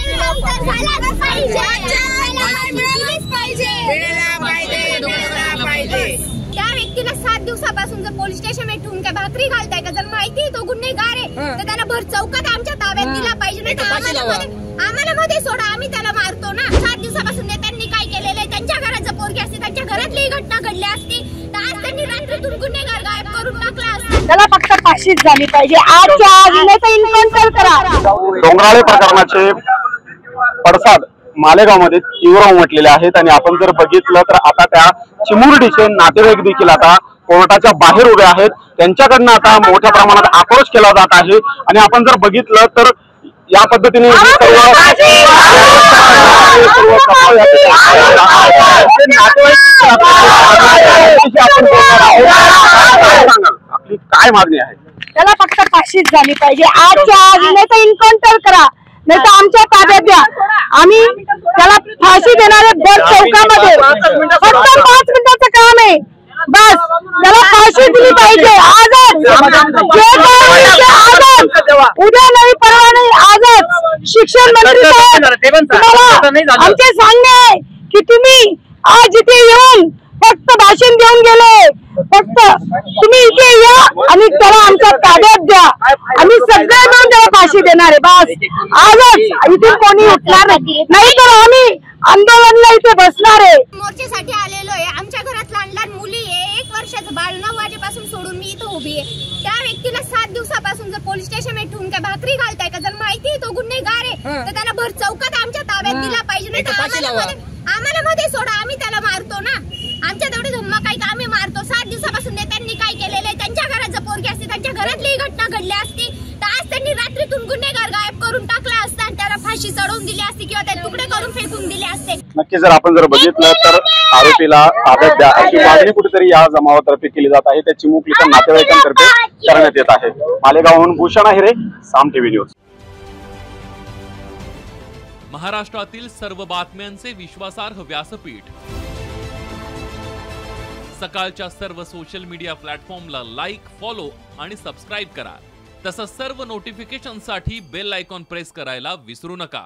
त्या व्यक्तीला 7 दिवसापासून जर पोलीस स्टेशन मध्ये ठेवून काय भाकरी घालताय का, जर माहिती तो गुन्हेगार आहे तर त्याला भर चौकात आमच्या ताब्यात दिला पाहिजे. नाही आम्हाला मध्ये सोडा, आम्ही त्याला मारतो ना. 7 दिवसापासून त्यांनी काय केलेलं आहे, त्यांच्या घरात जर पोरगी असते, त्यांच्या घरातली घटना घडली असती तर आज त्यांनी रात्रीतून गुन्हेगार गायब करून टाकला असता. त्याला फक्त फाशीच झाली पाहिजे. आजच्या आज नाही तर इन्काउंटर करा. डोंगराळे प्रकरणाचे पडसाद मालेगावमध्ये तीव्र उमटलेले आहेत आणि आपण जर बघितलं तर आता त्या चिमुरडीचे नातेवाईक देखील आता कोर्टाच्या बाहेर उभे आहेत. त्यांच्याकडनं आता मोठ्या प्रमाणात आक्रोश केला जात आहे आणि आपण जर बघितलं तर या पद्धतीने आपली काय मागणी आहे? त्याला फक्त फाशीच झाली पाहिजे. आजच्या आज नाही तर इन्काउंटर करा, नाही तर आमच्या ताब्यात द्या. आम्ही त्याला फाशी देणार आहे भर चौकामध्ये. फक्त 5 मिनिटाचं काम आहे बस. त्याला फाशी दिली पाहिजे आजच. उद्या नाही, परवा नाही, आजच. शिक्षण मंत्री साहेब, आमचे सांगणे आहे की तुम्ही आज इथे येऊन फक्त भाषण देऊन गेले. फक्त तुम्ही इथे या आणि त्याला आमच्या ताब्यात द्या. आम्ही सगळे मिळून त्याला फाशी देणार आहे बस आजच. इथे कोणी उठणार नाही तर आम्ही आंदोलनला इथे बसणार आहे. मोर्चेसाठी आलेलो आहे. आमच्या घरात लहान लहान मुली आहे. 1 वर्षाचं बाळ 9 वाजेपासून सोडून मी इथं उभी आहे. त्या व्यक्तीला 7 दिवसापासून जर पोलीस स्टेशन मध्ये ठेवून काय भाकरी घालताय का, जर माहिती तो गुन्हेगार आहे तर त्याला भर चौकात आमच्या ताब्यात दिला पाहिजे. नाही आम्हाला मध्ये सोडा, आम्ही त्याला मारतो ना. आमच्या तेवढे धम्मा काही आम्ही मारतो. 7 दिवसापासून त्यांनी काय केलेलं आहे, त्यांच्या घरात जर पोरगी असते, त्यांच्या घरातली घटना घडली असती तर आज त्यांनी रात्रीतून गुन्हेगार गायब करून टाकला असता आणि त्याला फाशी चढवून दिली असती किंवा ते तुकडे करून फेकून दिले असते. नक्की जर आपण जर बघितलं तर आरोपीला ताब्यात द्या अशी मागणी कुठेतरी या जमावातर्फे केली जात आहे. त्याची चिमुकलीच्या नातेवाईकांतर्फे करण्यात येत आहे. मालेगावहून भूषण अहिरे, साम टीव्ही न्यूज. महाराष्ट्रातील सर्व बातम्यांचे विश्वासार्ह व्यासपीठ. सकाळच्या सर्व सोशल मीडिया प्लॅटफॉर्मला लाईक, फॉलो आणि सबस्क्राईब करा. तसंच सर्व नोटिफिकेशनसाठी बेल आयकॉन प्रेस करायला विसरू नका.